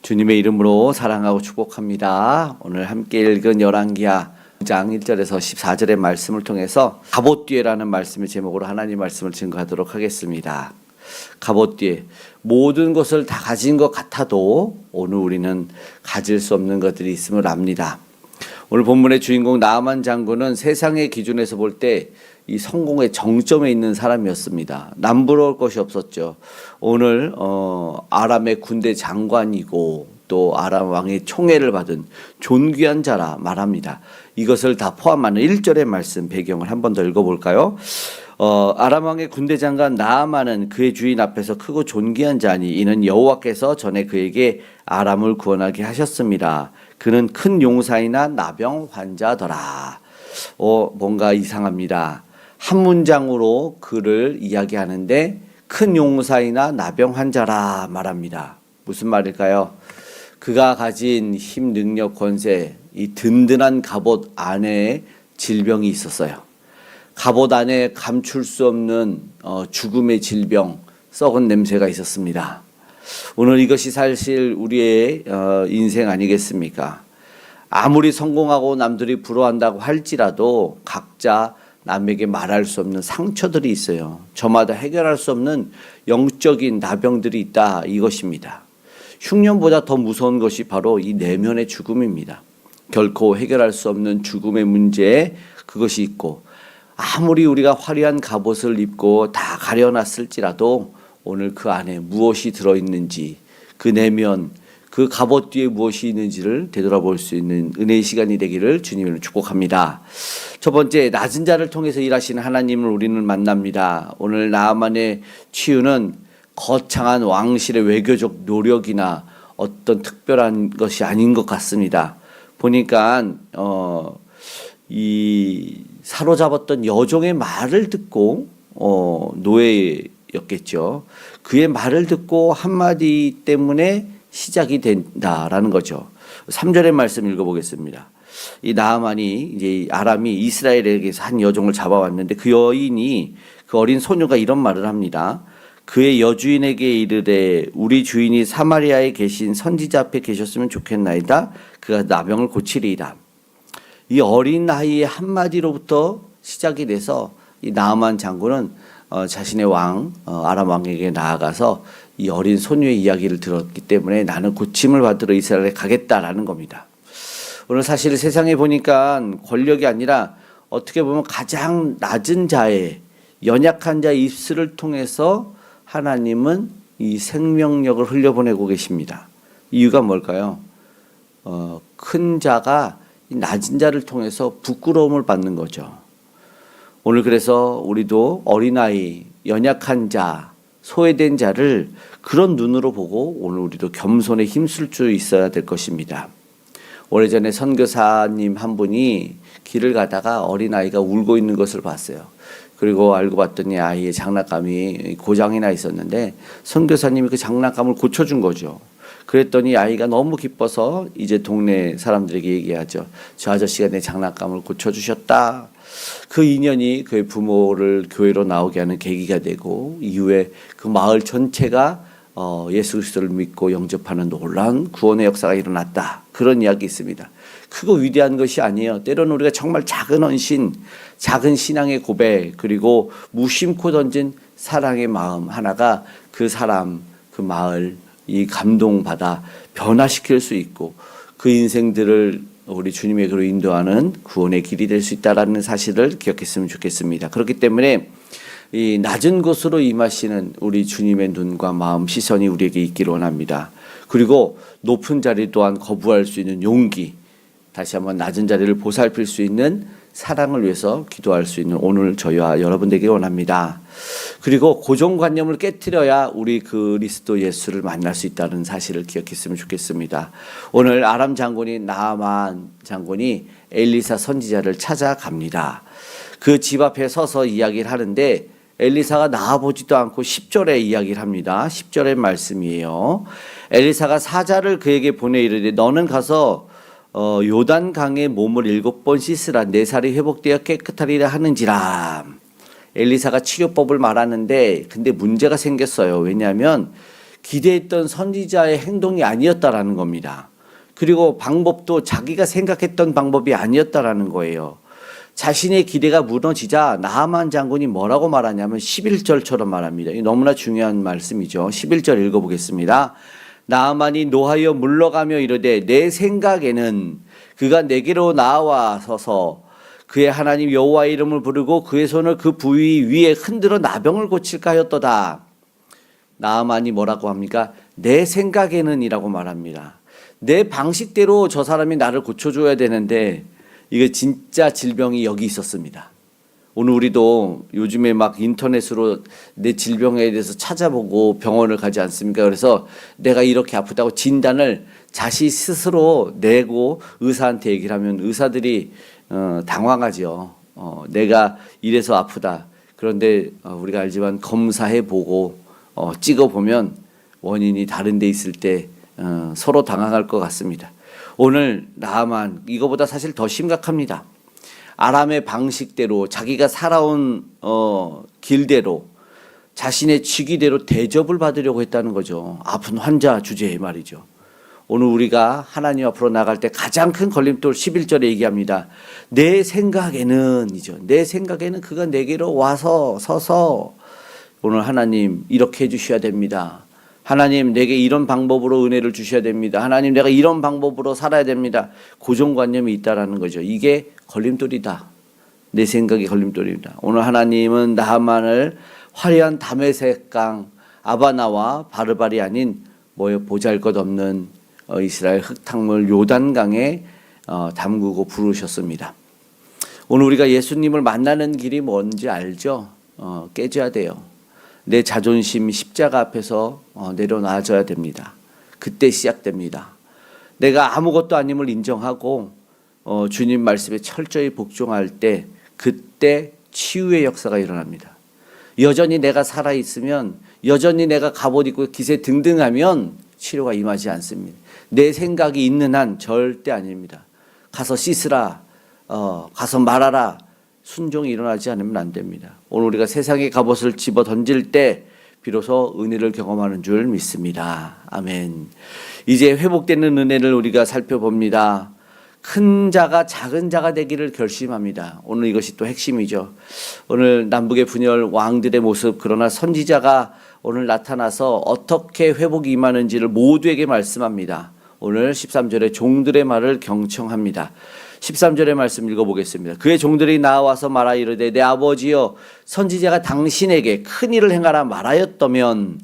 주님의 이름으로 사랑하고 축복합니다. 오늘 함께 읽은 열왕기하 9장 1절에서 14절의 말씀을 통해서 갑옷뒤에라는 말씀의 제목으로 하나님 말씀을 증거하도록 하겠습니다. 갑옷뒤에 모든 것을 다 가진 것 같아도 오늘 우리는 가질 수 없는 것들이 있음을 압니다. 오늘 본문의 주인공 나아만 장군은 세상의 기준에서 볼 때 이 성공의 정점에 있는 사람이었습니다. 남부러울 것이 없었죠. 오늘 아람의 군대 장관이고 또 아람 왕의 총애를 받은 존귀한 자라 말합니다. 이것을 다 포함하는 1절의 말씀 배경을 한 번 더 읽어볼까요? 아람 왕의 군대 장관 나아만은 그의 주인 앞에서 크고 존귀한 자니 이는 여호와께서 전에 그에게 아람을 구원하게 하셨습니다. 그는 큰 용사이나 나병 환자더라. 뭔가 이상합니다. 한 문장으로 그를 이야기하는데 큰 용사이나 나병 환자라 말합니다. 무슨 말일까요? 그가 가진 힘, 능력, 권세, 이 든든한 갑옷 안에 질병이 있었어요. 갑옷 안에 감출 수 없는 죽음의 질병, 썩은 냄새가 있었습니다. 오늘 이것이 사실 우리의 인생 아니겠습니까? 아무리 성공하고 남들이 부러워한다고 할지라도 각자 남에게 말할 수 없는 상처들이 있어요. 저마다 해결할 수 없는 영적인 나병들이 있다, 이것입니다. 흉년보다 더 무서운 것이 바로 이 내면의 죽음입니다. 결코 해결할 수 없는 죽음의 문제에 그것이 있고, 아무리 우리가 화려한 갑옷을 입고 다 가려놨을지라도 오늘 그 안에 무엇이 들어있는지, 그 내면, 그 갑옷 뒤에 무엇이 있는지를 되돌아볼 수 있는 은혜의 시간이 되기를 주님을 축복합니다. 첫 번째, 낮은 자를 통해서 일하시는 하나님을 우리는 만납니다. 오늘 나아만의 치유는 거창한 왕실의 외교적 노력이나 어떤 특별한 것이 아닌 것 같습니다. 보니까 이 사로잡았던 여종의 말을 듣고 노예였겠죠. 그의 말을 듣고 한마디 때문에 시작이 된다라는 거죠. 3절의 말씀 읽어보겠습니다. 이 나아만이 이제 아람이 이스라엘에게서 한 여종을 잡아왔는데 그 여인이, 그 어린 소녀가 이런 말을 합니다. 그의 여주인에게 이르되 우리 주인이 사마리아에 계신 선지자 앞에 계셨으면 좋겠나이다. 그가 나병을 고치리이다. 이 어린 나이의 한마디로부터 시작이 돼서 이 나아만 장군은 자신의 왕 아람 왕에게 나아가서 이 어린 소녀의 이야기를 들었기 때문에 나는 고침을 받으러 이스라엘에 가겠다라는 겁니다. 오늘 사실 세상에 보니까 권력이 아니라 어떻게 보면 가장 낮은 자의, 연약한 자의 입술을 통해서 하나님은 이 생명력을 흘려보내고 계십니다. 이유가 뭘까요? 큰 자가 낮은 자를 통해서 부끄러움을 받는 거죠. 오늘 그래서 우리도 어린아이, 연약한 자, 소외된 자를 그런 눈으로 보고 오늘 우리도 겸손에 힘쓸 수 있어야 될 것입니다. 오래전에 선교사님 한 분이 길을 가다가 어린아이가 울고 있는 것을 봤어요. 그리고 알고 봤더니 아이의 장난감이 고장이 나 있었는데 선교사님이 그 장난감을 고쳐준 거죠. 그랬더니 아이가 너무 기뻐서 이제 동네 사람들에게 얘기하죠. 저 아저씨가 내 장난감을 고쳐주셨다. 그 인연이 그의 부모를 교회로 나오게 하는 계기가 되고 이후에 그 마을 전체가 예수 그리스도를 믿고 영접하는 놀라운 구원의 역사가 일어났다. 그런 이야기 있습니다. 크고 위대한 것이 아니에요. 때로는 우리가 정말 작은 헌신, 작은 신앙의 고백, 그리고 무심코 던진 사랑의 마음 하나가 그 사람, 그 마을 이 감동받아 변화시킬 수 있고 그 인생들을 우리 주님의 그로 인도하는 구원의 길이 될 수 있다는 사실을 기억했으면 좋겠습니다. 그렇기 때문에 이 낮은 곳으로 임하시는 우리 주님의 눈과 마음, 시선이 우리에게 있기를 원합니다. 그리고 높은 자리 또한 거부할 수 있는 용기, 다시 한번 낮은 자리를 보살필 수 있는 사랑을 위해서 기도할 수 있는 오늘 저희와 여러분 되길 원합니다. 그리고 고정관념을 깨트려야 우리 그리스도 예수를 만날 수 있다는 사실을 기억했으면 좋겠습니다. 오늘 아람 장군이 나아만 장군이 엘리사 선지자를 찾아갑니다. 그 집 앞에 서서 이야기를 하는데 엘리사가 나와보지도 않고 10절에 이야기를 합니다. 10절의 말씀이에요. 엘리사가 사자를 그에게 보내 이르되 너는 가서 요단강에 몸을 7번 씻으라 내 살이 회복되어 깨끗하리라 하는지라. 엘리사가 치료법을 말하는데 근데 문제가 생겼어요. 왜냐하면 기대했던 선지자의 행동이 아니었다라는 겁니다. 그리고 방법도 자기가 생각했던 방법이 아니었다라는 거예요. 자신의 기대가 무너지자 나하만 장군이 뭐라고 말하냐면 11절처럼 말합니다. 너무나 중요한 말씀이죠. 11절 읽어보겠습니다. 나하만이 노하여 물러가며 이르되 내 생각에는 그가 내게로 나와서서 그의 하나님 여호와의 이름을 부르고 그의 손을 그 부위 위에 흔들어 나병을 고칠까 하였도다. 나하만이 뭐라고 합니까? 내 생각에는 이라고 말합니다. 내 방식대로 저 사람이 나를 고쳐줘야 되는데 이게 진짜 질병이 여기 있었습니다. 오늘 우리도 요즘에 막 인터넷으로 내 질병에 대해서 찾아보고 병원을 가지 않습니까? 그래서 내가 이렇게 아프다고 진단을 자신 스스로 내고 의사한테 얘기를 하면 의사들이 당황하죠. 내가 이래서 아프다. 그런데 우리가 알지만 검사해보고 찍어보면 원인이 다른 데 있을 때 서로 당황할 것 같습니다. 오늘 나하만 이거보다 사실 더 심각합니다. 아람의 방식대로 자기가 살아온 길대로 자신의 직위대로 대접을 받으려고 했다는 거죠. 아픈 환자 주제에 말이죠. 오늘 우리가 하나님 앞으로 나갈 때 가장 큰 걸림돌 11절에 얘기합니다. 내 생각에는이죠. 내 생각에는 그가 내게로 와서 서서 오늘 하나님 이렇게 해주셔야 됩니다. 하나님 내게 이런 방법으로 은혜를 주셔야 됩니다. 하나님 내가 이런 방법으로 살아야 됩니다. 고정관념이 있다라는 거죠. 이게 걸림돌이다. 내 생각이 걸림돌입니다. 오늘 하나님은 나하만을 화려한 다메섹강 아바나와 바르발이 아닌 보잘것없는 이스라엘 흙탕물 요단강에 담그고 부르셨습니다. 오늘 우리가 예수님을 만나는 길이 뭔지 알죠? 깨져야 돼요. 내 자존심 십자가 앞에서 내려놔줘야 됩니다. 그때 시작됩니다. 내가 아무것도 아님을 인정하고 주님 말씀에 철저히 복종할 때 그때 치유의 역사가 일어납니다. 여전히 내가 살아있으면 여전히 내가 갑옷 입고 기세 등등하면 치료가 임하지 않습니다. 내 생각이 있는 한 절대 아닙니다. 가서 씻으라, 가서 말하라, 순종이 일어나지 않으면 안 됩니다. 오늘 우리가 세상의 갑옷을 집어 던질 때 비로소 은혜를 경험하는 줄 믿습니다. 아멘. 이제 회복되는 은혜를 우리가 살펴봅니다. 큰 자가 작은 자가 되기를 결심합니다. 오늘 이것이 또 핵심이죠. 오늘 남북의 분열 왕들의 모습, 그러나 선지자가 오늘 나타나서 어떻게 회복이 임하는지를 모두에게 말씀합니다. 오늘 13절에 종들의 말을 경청합니다. 13절의 말씀 읽어보겠습니다. 그의 종들이 나와서 말하 이르되 내 아버지여 선지자가 당신에게 큰 일을 행하라 말하였다면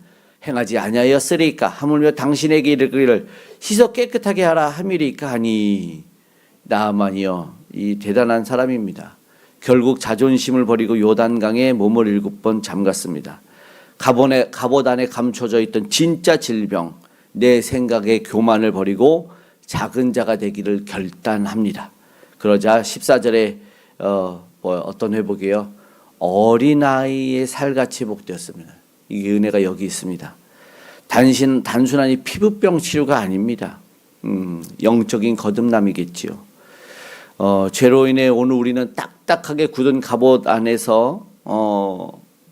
행하지 아니하였으리까 하물며 당신에게 이르기를 씻어 깨끗하게 하라 함이리까 하니 나하만이여 이 대단한 사람입니다. 결국 자존심을 버리고 요단강에 몸을 7번 잠갔습니다. 갑옷 안에 감춰져 있던 진짜 질병 내 생각의 교만을 버리고 작은 자가 되기를 결단합니다. 그러자 14절에 어떤 회복이에요? 어린아이의 살같이 회복되었습니다. 이게 은혜가 여기 있습니다. 단순한 피부병 치료가 아닙니다. 영적인 거듭남이겠지요. 죄로 인해 오늘 우리는 딱딱하게 굳은 갑옷 안에서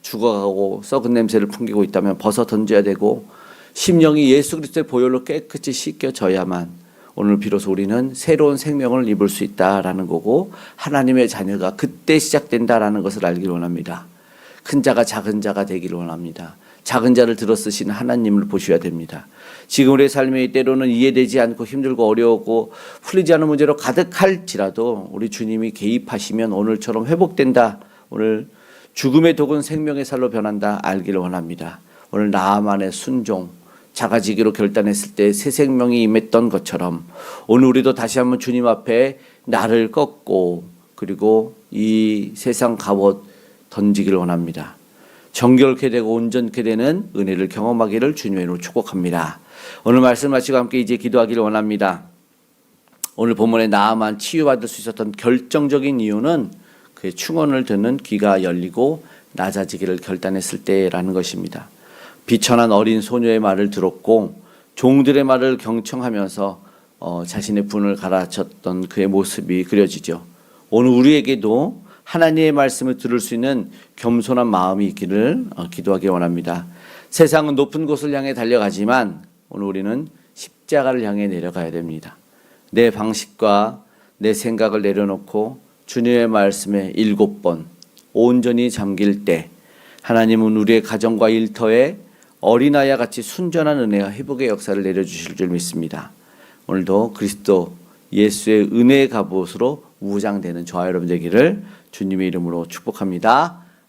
죽어가고 썩은 냄새를 풍기고 있다면 벗어 던져야 되고 심령이 예수 그리스도의 보혈로 깨끗이 씻겨져야만 오늘 비로소 우리는 새로운 생명을 입을 수 있다라는 거고 하나님의 자녀가 그때 시작된다라는 것을 알기를 원합니다. 큰 자가 작은 자가 되기를 원합니다. 작은 자를 들어쓰시는 하나님을 보셔야 됩니다. 지금 우리의 삶이 때로는 이해되지 않고 힘들고 어려웠고 풀리지 않은 문제로 가득할지라도 우리 주님이 개입하시면 오늘처럼 회복된다. 오늘 죽음의 독은 생명의 살로 변한다 알기를 원합니다. 오늘 나만의 순종 작아지기로 결단했을 때 새 생명이 임했던 것처럼 오늘 우리도 다시 한번 주님 앞에 나를 꺾고 그리고 이 세상 갑옷 던지기를 원합니다. 정결케 되고 온전케 되는 은혜를 경험하기를 주님의 이름으로 축복합니다. 오늘 말씀 마치고 함께 이제 기도하기를 원합니다. 오늘 본문에 나하만 치유받을 수 있었던 결정적인 이유는 그의 충언을 듣는 귀가 열리고 낮아지기를 결단했을 때라는 것입니다. 비천한 어린 소녀의 말을 들었고 종들의 말을 경청하면서 자신의 분을 가라앉혔던 그의 모습이 그려지죠. 오늘 우리에게도 하나님의 말씀을 들을 수 있는 겸손한 마음이 있기를 기도하기 원합니다. 세상은 높은 곳을 향해 달려가지만 오늘 우리는 십자가를 향해 내려가야 됩니다. 내 방식과 내 생각을 내려놓고 주님의 말씀에 7번 온전히 잠길 때 하나님은 우리의 가정과 일터에 어린아이와 같이 순전한 은혜와 회복의 역사를 내려주실 줄 믿습니다. 오늘도 그리스도 예수의 은혜의 갑옷으로 무장되는 저와 여러분 되기를 주님의 이름으로 축복합니다.